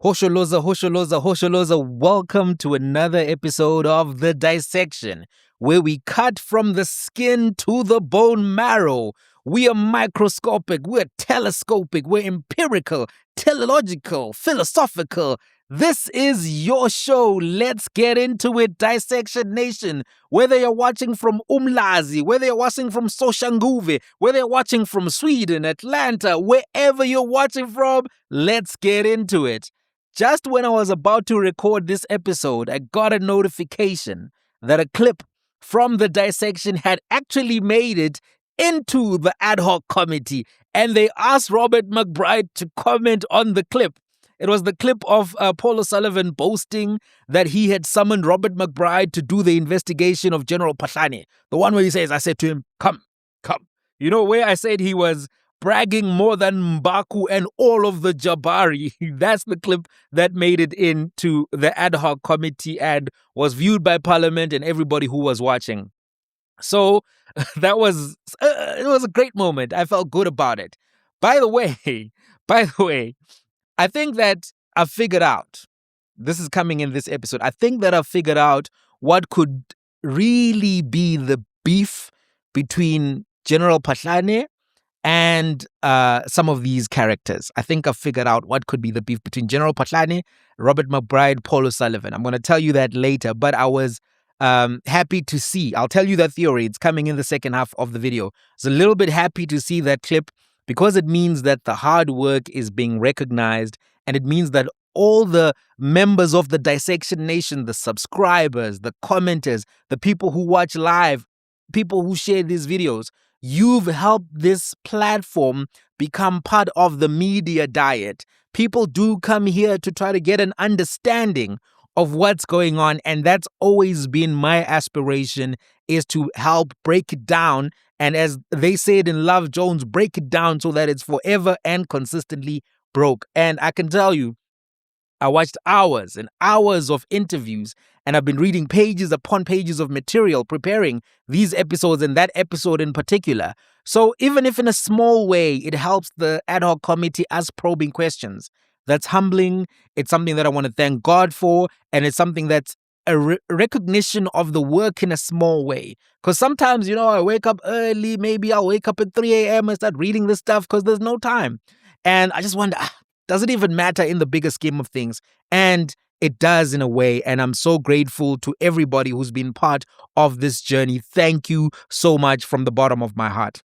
Hosholoza, Hosholoza, Hosholoza, welcome to another episode of The Dissection, where we cut from the skin to the bone marrow. We are microscopic, we're telescopic, we're empirical, teleological, philosophical. This is your show. Let's get into it, Dissection Nation. Whether you're watching from Umlazi, whether you're watching from Soshanguve, whether you're watching from Sweden, Atlanta, wherever you're watching from, let's get into it. Just when I was about to record this episode, I got a notification that a clip from the dissection had actually made it into the ad hoc committee, and they asked Robert McBride to comment on the clip. It was the clip of Paul O'Sullivan boasting that he had summoned Robert McBride to do the investigation of General Phahlane. The one where he says, I said to him, come. You know, where I said he was bragging more than Mbaku and all of the Jabari. That's the clip that made it into the ad hoc committee and was viewed by Parliament and everybody who was watching. So it was a great moment. I felt good about it. By the way, I think that I've figured out, this is coming in this episode, I think that I've figured out what could really be the beef between General Phahlane and some of these characters. I think I've figured out what could be the beef between General Phahlane, Robert McBride, Paul O'Sullivan. I'm going to tell you that later, but I was happy to see. I'll tell you that theory. It's coming in the second half of the video. I was a little bit happy to see that clip because it means that the hard work is being recognized, and it means that all the members of the Dissection Nation, the subscribers, the commenters, the people who watch live, people who share these videos, you've helped this platform become part of the media diet. People do come here to try to get an understanding of what's going on, and that's always been my aspiration, is to help break it down. And as they said in Love Jones, break it down so that it's forever and consistently broke. And I can tell you, I watched hours and hours of interviews, and I've been reading pages upon pages of material preparing these episodes and that episode in particular. So even if in a small way it helps the ad hoc committee us probing questions, that's humbling. It's something that I want to thank God for, and it's something that's a recognition of the work in a small way. Because sometimes, I wake up early, maybe I'll wake up at 3 a.m. and start reading this stuff because there's no time. And I just wonder, does it even matter in the bigger scheme of things? And it does in a way, and I'm so grateful to everybody who's been part of this journey. Thank you so much from the bottom of my heart.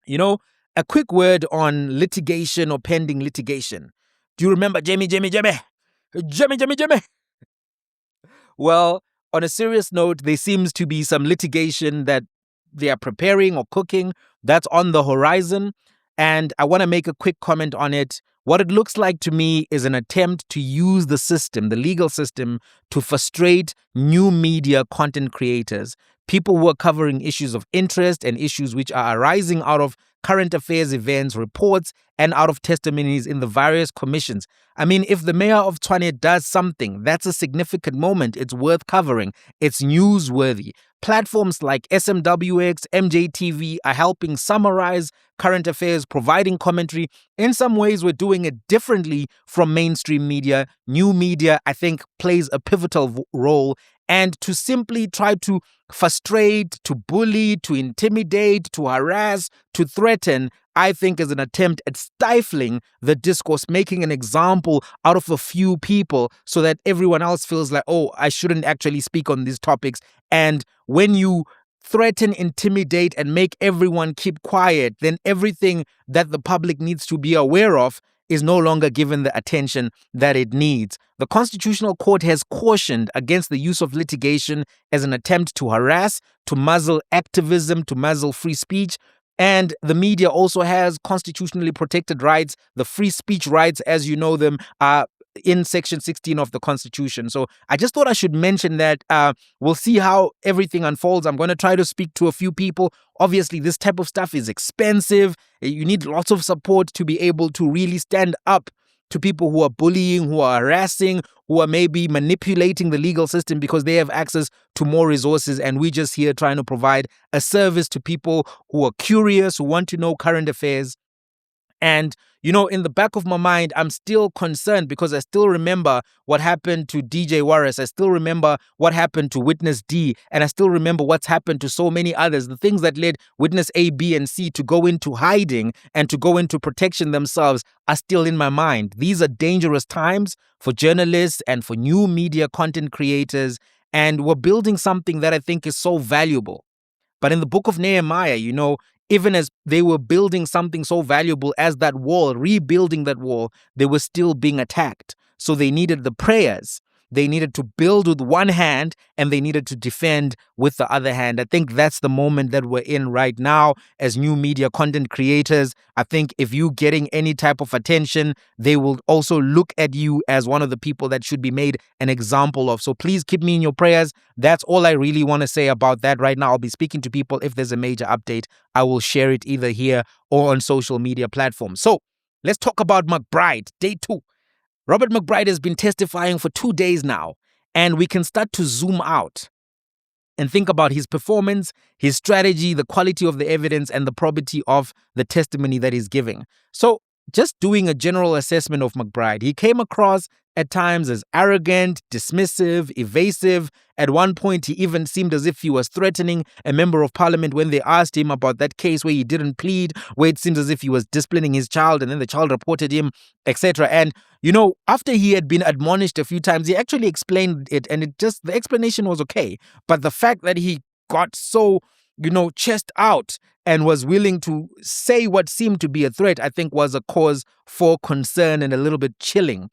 A quick word on litigation or pending litigation. Do you remember Jimmy? Well, on a serious note, there seems to be some litigation that they are preparing or cooking that's on the horizon, and I want to make a quick comment on it. What it looks like to me is an attempt to use the system, the legal system, to frustrate new media content creators, people who are covering issues of interest and issues which are arising out of current affairs events, reports, and out of testimonies in the various commissions. I mean, if the mayor of Tshwane does something, that's a significant moment. It's worth covering. It's newsworthy. Platforms like SMWX, MJTV are helping summarize current affairs, providing commentary. In some ways, we're doing it differently from mainstream media. New media, I think, plays a pivotal role. And to simply try to frustrate, to bully, to intimidate, to harass, to threaten, I think is an attempt at stifling the discourse, making an example out of a few people so that everyone else feels like, oh, I shouldn't actually speak on these topics. And when you threaten, intimidate, and make everyone keep quiet, then everything that the public needs to be aware of is no longer given the attention that it needs. The Constitutional Court has cautioned against the use of litigation as an attempt to harass, to muzzle activism, to muzzle free speech. And the media also has constitutionally protected rights. The free speech rights, as you know them, are in Section 16 of the Constitution. So I just thought I should mention that. We'll see how everything unfolds. I'm going to try to speak to a few people. Obviously, this type of stuff is expensive. You need lots of support to be able to really stand up to people who are bullying, who are harassing, who are maybe manipulating the legal system because they have access to more resources. And we're just here trying to provide a service to people who are curious, who want to know current affairs. And, in the back of my mind, I'm still concerned because I still remember what happened to DJ Warris. I still remember what happened to Witness D, and I still remember what's happened to so many others. The things that led Witness A, B, and C to go into hiding and to go into protection themselves are still in my mind. These are dangerous times for journalists and for new media content creators, and we're building something that I think is so valuable. But in the book of Nehemiah, even as they were building something so valuable as that wall, rebuilding that wall, they were still being attacked. So they needed the prayers. They needed to build with one hand and they needed to defend with the other hand. I think that's the moment that we're in right now as new media content creators. I think if you're getting any type of attention, they will also look at you as one of the people that should be made an example of. So please keep me in your prayers. That's all I really want to say about that right now. I'll be speaking to people. If there's a major update, I will share it either here or on social media platforms. So let's talk about McBride, day 2. Robert McBride has been testifying for 2 days now, and we can start to zoom out and think about his performance, his strategy, the quality of the evidence, and the probity of the testimony that he's giving. So just doing a general assessment of McBride, he came across at times as arrogant, dismissive, evasive. At one point, he even seemed as if he was threatening a member of parliament when they asked him about that case where he didn't plead, where it seems as if he was disciplining his child and then the child reported him, etc. And, after he had been admonished a few times, he actually explained it, and the explanation was okay. But the fact that he got so, chest out and was willing to say what seemed to be a threat, I think was a cause for concern and a little bit chilling,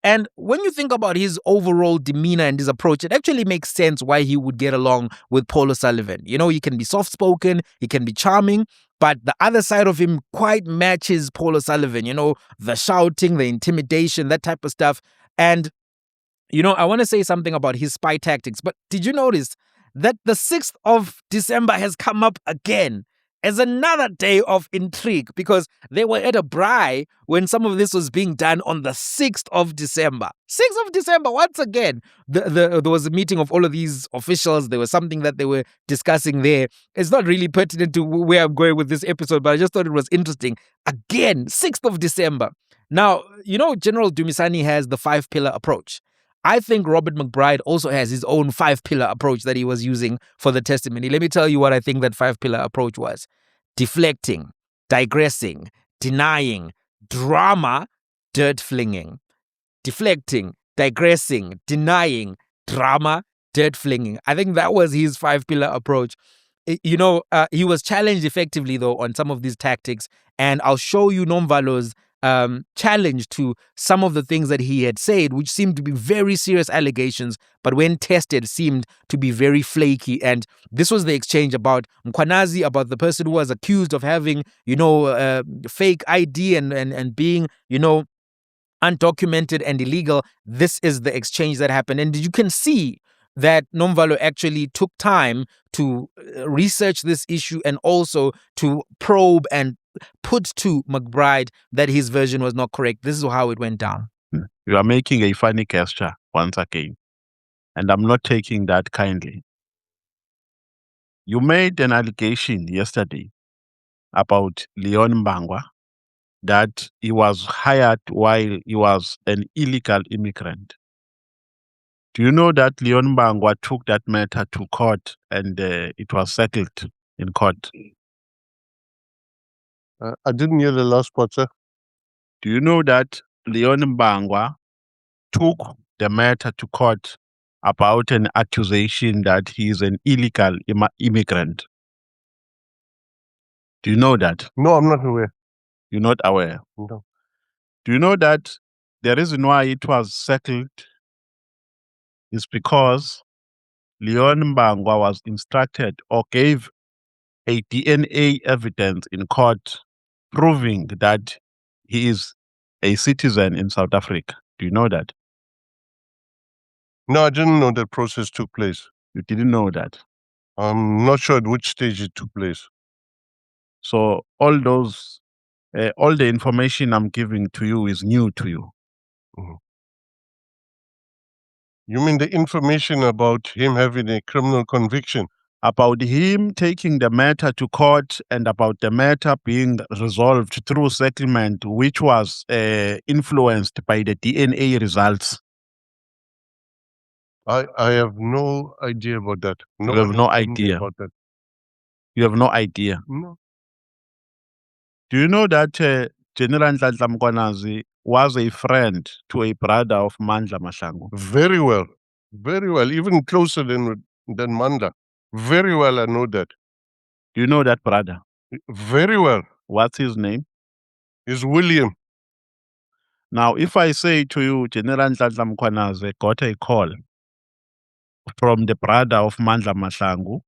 And when you think about his overall demeanor and his approach, it actually makes sense why he would get along with Paul O'Sullivan. He can be soft-spoken, he can be charming, but the other side of him quite matches Paul O'Sullivan, the shouting, the intimidation, that type of stuff. And, I want to say something about his spy tactics, but did you notice that the 6th of December has come up again as another day of intrigue, because they were at a braai when some of this was being done on the 6th of December. 6th of December, once again, there was a meeting of all of these officials. There was something that they were discussing there. It's not really pertinent to where I'm going with this episode, but I just thought it was interesting. Again, 6th of December. Now, General Dumisani has the 5-pillar approach. I think Robert McBride also has his own 5-pillar approach that he was using for the testimony. Let me tell you what I think that 5-pillar approach was. Deflecting, digressing, denying, drama, dirt flinging. Deflecting, digressing, denying, drama, dirt flinging. I think that was his 5-pillar approach. He was challenged effectively, though, on some of these tactics. And I'll show you Nomvalo's challenge to some of the things that he had said, which seemed to be very serious allegations, but when tested seemed to be very flaky. And this was the exchange about Mkwanazi, about the person who was accused of having, fake ID and being, undocumented and illegal. This is the exchange that happened. And you can see that Nomvalo actually took time to research this issue and also to probe and put to McBride that his version was not correct. This is how it went down. You are making a funny gesture once again, and I'm not taking that kindly. You made an allegation yesterday about Leon Mbangwa that he was hired while he was an illegal immigrant. Do you know that Leon Mbangwa took that matter to court and it was settled in court? I didn't hear the last part, sir. Do you know that Leon Mbangwa took the matter to court about an accusation that he is an illegal immigrant? Do you know that? No, I'm not aware. You're not aware? No. Do you know that the reason why it was settled is because Leon Mbangwa was instructed or gave a DNA evidence in court proving that he is a citizen in South Africa. Do you know that? No, I didn't know the process took place. You didn't know that? I'm not sure at which stage it took place. So all the information I'm giving to you is new to you. Mm-hmm. You mean the information about him having a criminal conviction? about him taking the matter to court and about the matter being resolved through settlement, which was influenced by the DNA results. I have no idea about that. You have one no has told me idea. about that. You have no idea. No. Do you know that General Nhlanhla Mkhwanazi was a friend to a brother of Mandla Mahlangu? Very well. Very well. Even closer than Manda. Very well, I know that. Do you know that brother? Very well. What's his name? Is William. Now, if I say to you, General Nhlanhla Mkhwanazi got a call from the brother of Mandla Mahlangu,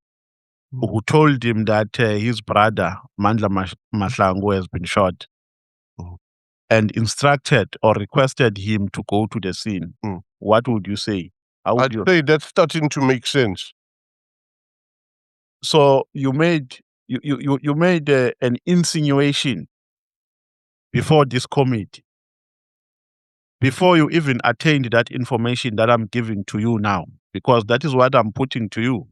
who told him that his brother, Mandla Mahlangu, has been shot, and instructed or requested him to go to the scene, what would you say? How would I'd you say that's starting to make sense. So you made you made an insinuation before this committee, before you even attained that information that I'm giving to you now, because that is what I'm putting to you.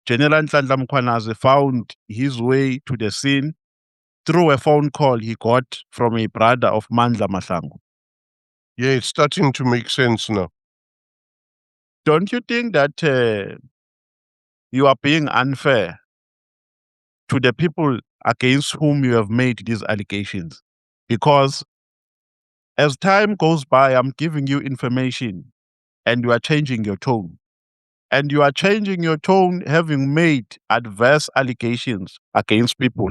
General Nhlanhla Mkhwanazi found his way to the scene through a phone call he got from a brother of Mandla Mahlangu. Yeah, it's starting to make sense now. Don't you think that you are being unfair to the people against whom you have made these allegations? Because as time goes by, I'm giving you information and you are changing your tone. And you are changing your tone having made adverse allegations against people.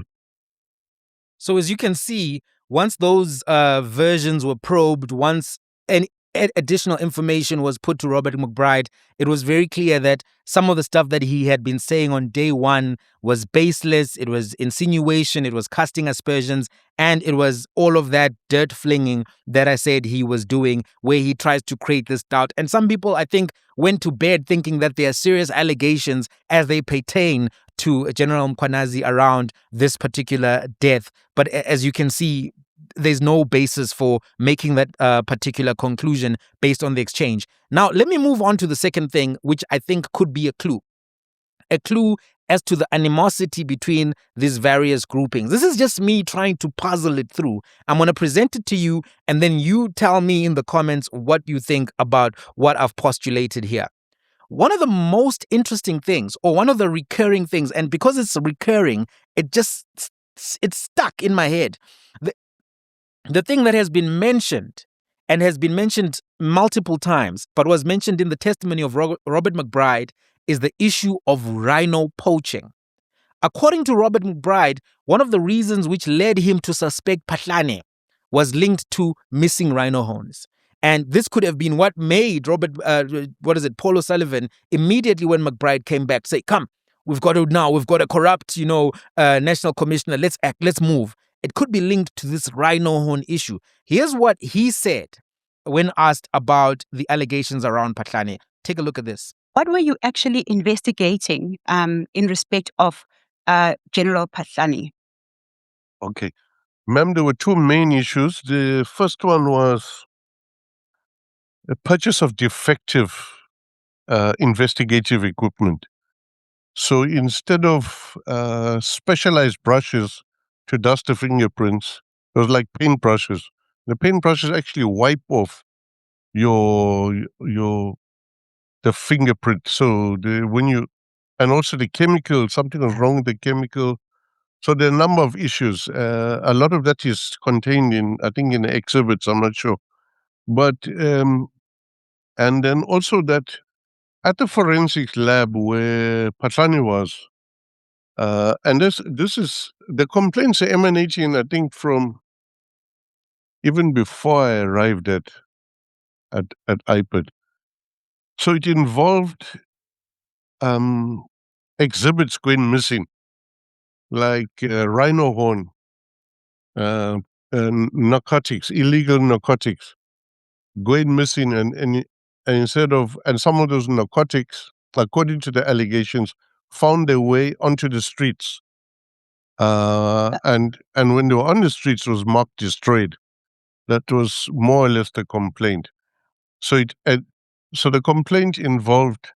So as you can see, once those versions were probed, once any additional information was put to Robert McBride, it was very clear that some of the stuff that he had been saying on day one was baseless, it was insinuation, it was casting aspersions, and it was all of that dirt flinging that I said he was doing, where he tries to create this doubt. And some people, I think, went to bed thinking that there are serious allegations as they pertain to General Mkhwanazi around this particular death. But as you can see, there's no basis for making that particular conclusion based on the exchange. Now, let me move on to the second thing, which I think could be a clue as to the animosity between these various groupings. This is just me trying to puzzle it through. I'm going to present it to you, and then you tell me in the comments what you think about what I've postulated here. One of the most interesting things, or one of the recurring things, and because it's recurring, it's stuck in my head. The thing that has been mentioned, and has been mentioned multiple times, but was mentioned in the testimony of Robert McBride, is the issue of rhino poaching. According to Robert McBride, one of the reasons which led him to suspect Phahlane was linked to missing rhino horns. And this could have been what made Paul O'Sullivan, immediately when McBride came back, say, come, we've got to corrupt, national commissioner, let's act, let's move. It could be linked to this rhino horn issue. Here's what he said when asked about the allegations around Phahlane. Take a look at this. What were you actually investigating in respect of General Phahlane? Okay. Ma'am, there were two main issues. The first one was the purchase of defective investigative equipment. So instead of specialized brushes to dust the fingerprints, it was like paint brushes. The paint brushes actually wipe off the fingerprint. So and also the chemical, something was wrong with the chemical. So there are a number of issues. A lot of that is contained in the exhibits, I'm not sure. But, and then also that at the forensics lab where Phahlane was, and this is, the complaints are emanating, I think, from even before I arrived at IPID. So it involved exhibits going missing, like rhino horn, narcotics, illegal narcotics going missing, and some of those narcotics, according to the allegations, found their way onto the streets. And when they were on the streets, it was marked destroyed. That was more or less the complaint. So so the complaint involved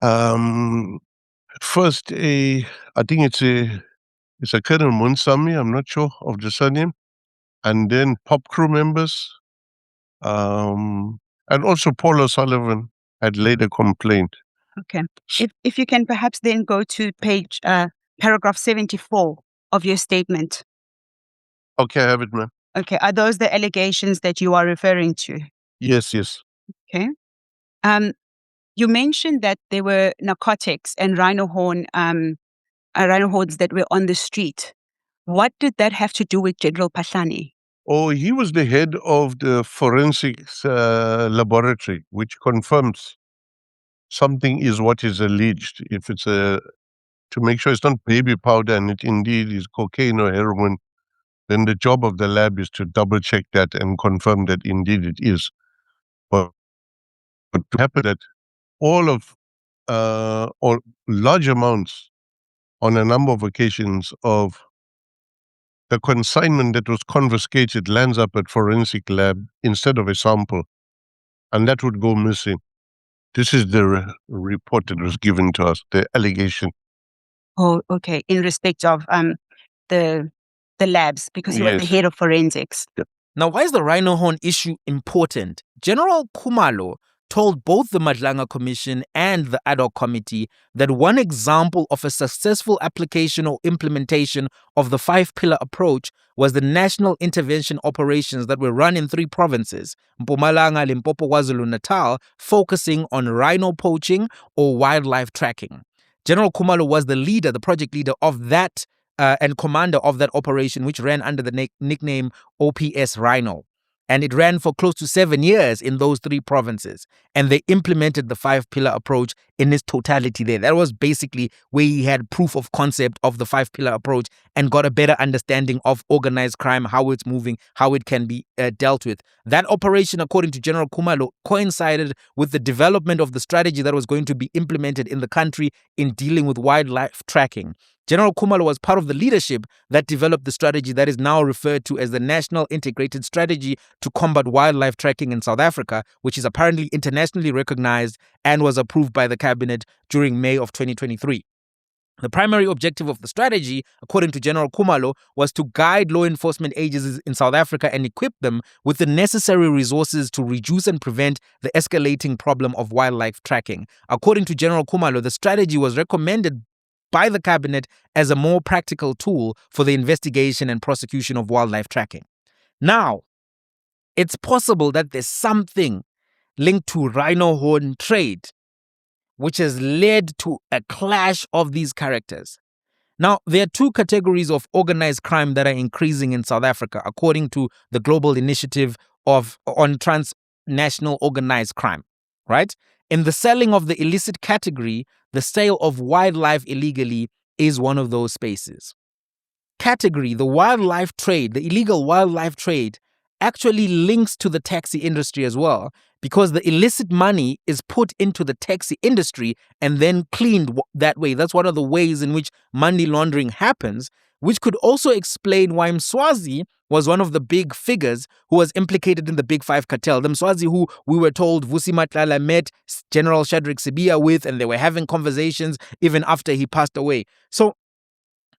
First, I think it's a Colonel Munsami, I'm not sure of the surname, and then pop crew members, and also Paul O'Sullivan had laid a complaint. Okay. If you can perhaps then go to page paragraph 74 of your statement. Okay, I have it, ma'am. Okay. Are those the allegations that you are referring to? Yes, yes. Okay. You mentioned that there were narcotics and rhino horns that were on the street. What did that have to do with General Phahlane? Oh, he was the head of the forensics laboratory, which confirms something is what is alleged. If it's to make sure it's not baby powder and it indeed is cocaine or heroin, then the job of the lab is to double check that and confirm that indeed it is. But to happen that all of or large amounts on a number of occasions of the consignment that was confiscated lands up at forensic lab instead of a sample, and that would go missing. This is the report that was given to us, the allegation. Oh, okay. In respect of the labs, because he was the Yes. head of forensics. Now, why is the rhino horn issue important? General Khumalo told both the Madlanga Commission and the ad hoc committee that one example of a successful application or implementation of the 5-pillar approach was the national intervention operations that were run in 3 provinces, Mpumalanga, Limpopo, KwaZulu-Natal, focusing on rhino poaching or wildlife tracking. General Khumalo was the leader, the project leader of that and commander of that operation, which ran under the nickname OPS Rhino. And it ran for close to 7 years in those 3 provinces. And they implemented the 5-pillar approach in its totality there. That was basically where he had proof of concept of the 5-pillar approach and got a better understanding of organized crime, how it's moving, how it can be dealt with. That operation, according to General Khumalo, coincided with the development of the strategy that was going to be implemented in the country in dealing with wildlife tracking. General Khumalo was part of the leadership that developed the strategy that is now referred to as the National Integrated Strategy to Combat Wildlife Tracking in South Africa, which is apparently internationally recognized and was approved by the cabinet during May of 2023. The primary objective of the strategy, according to General Khumalo, was to guide law enforcement agencies in South Africa and equip them with the necessary resources to reduce and prevent the escalating problem of wildlife tracking. According to General Khumalo, the strategy was recommended by the cabinet as a more practical tool for the investigation and prosecution of wildlife tracking. Now, it's possible that there's something linked to rhino horn trade, which has led to a clash of these characters. Now, there are 2 categories of organized crime that are increasing in South Africa, according to the Global Initiative on Transnational Organized Crime, right? In the selling of the illicit category, the sale of wildlife illegally is one of those spaces. Category, the wildlife trade, the illegal wildlife trade, actually links to the taxi industry as well, because the illicit money is put into the taxi industry and then cleaned that way. That's one of the ways in which money laundering happens, which could also explain why Mswazi was one of the big figures who was implicated in the Big 5 cartel. The Mswazi who we were told Vusi Matlala met General Shadrack Sibia with, and they were having conversations even after he passed away. So,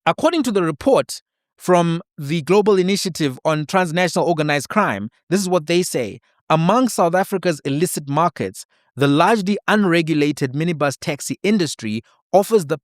according to the report from the Global Initiative on Transnational Organized Crime, this is what they say. Among South Africa's illicit markets, the largely unregulated minibus taxi industry offers the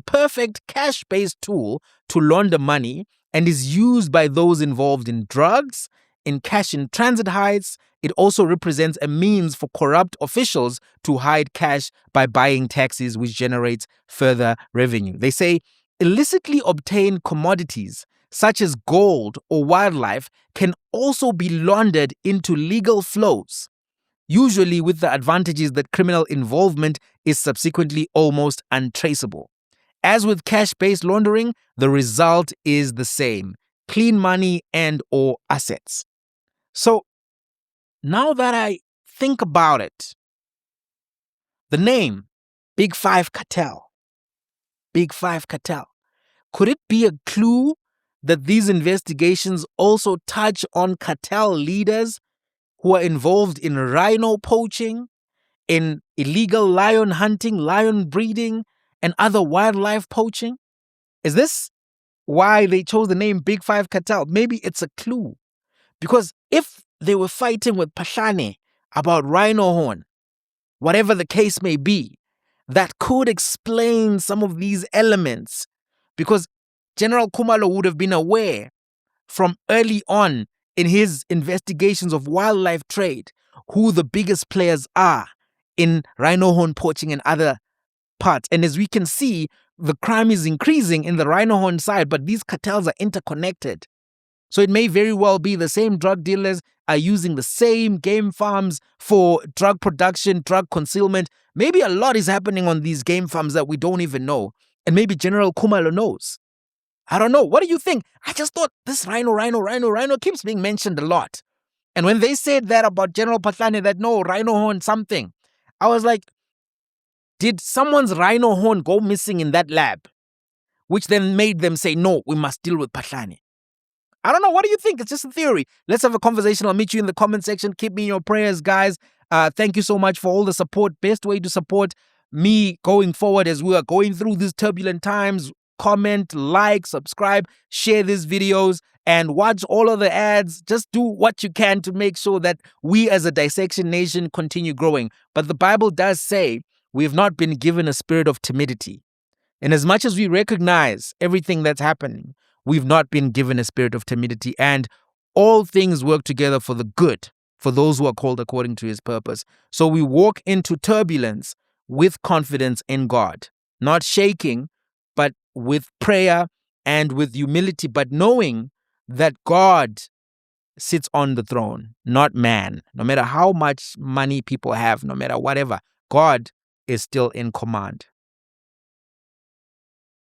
perfect cash-based tool to launder money and is used by those involved in drugs, in cash-in-transit heists. It also represents a means for corrupt officials to hide cash by buying taxis, which generates further revenue. They say illicitly obtained commodities such as gold or wildlife can also be laundered into legal flows, usually with the advantages that criminal involvement is subsequently almost untraceable. As with cash-based laundering, the result is the same: clean money and/or assets. So, now that I think about it, the name Big 5 Cartel, could it be a clue that these investigations also touch on cartel leaders who are involved in rhino poaching in illegal lion hunting, lion breeding, and other wildlife poaching? Is this why they chose the name Big Five Cartel? Maybe it's a clue. Because if they were fighting with Phahlane about rhino horn, whatever the case may be, that could explain some of these elements. Because General Khumalo would have been aware from early on in his investigations of wildlife trade who the biggest players are in rhino horn poaching and other parts. And as we can see, the crime is increasing in the rhino horn side, but these cartels are interconnected. So it may very well be the same drug dealers are using the same game farms for drug production, drug concealment. Maybe a lot is happening on these game farms that we don't even know. And maybe General Khumalo knows. I don't know. What do you think? I just thought this rhino keeps being mentioned a lot. And when they said that about General Phahlane, that no, rhino horn something, I was like, did someone's rhino horn go missing in that lab? Which then made them say, no, we must deal with Phahlane. I don't know. What do you think? It's just a theory. Let's have a conversation. I'll meet you in the comment section. Keep me in your prayers, guys. Thank you so much for all the support. Best way to support me going forward as we are going through these turbulent times. Comment, like, subscribe, share these videos, and watch all of the ads. Just do what you can to make sure that we as a Dissection Nation continue growing. But the Bible does say we have not been given a spirit of timidity. And as much as we recognize everything that's happening, we've not been given a spirit of timidity, and all things work together for the good for those who are called according to his purpose. So we walk into turbulence with confidence in God, not shaking, but with prayer and with humility, but knowing that God sits on the throne, not man. No matter how much money people have, no matter whatever, God is still in command.